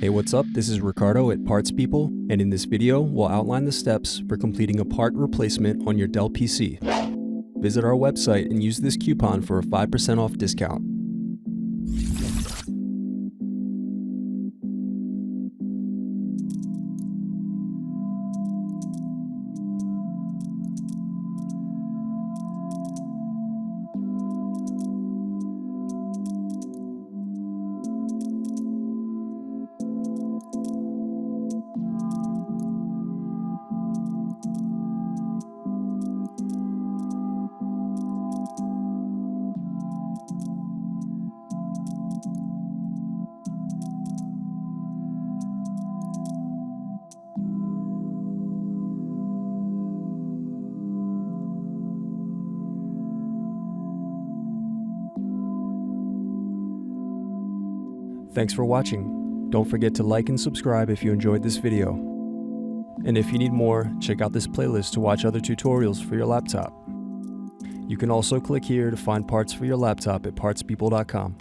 Hey, what's up? This is Ricardo at Parts People, and in this video, we'll outline the steps for completing a part replacement on your Dell PC. Visit our website and use this coupon for a 5% off discount. Thanks for watching. Don't forget to like and subscribe if you enjoyed this video. And if you need more, check out this playlist to watch other tutorials for your laptop. You can also click here to find parts for your laptop at partspeople.com.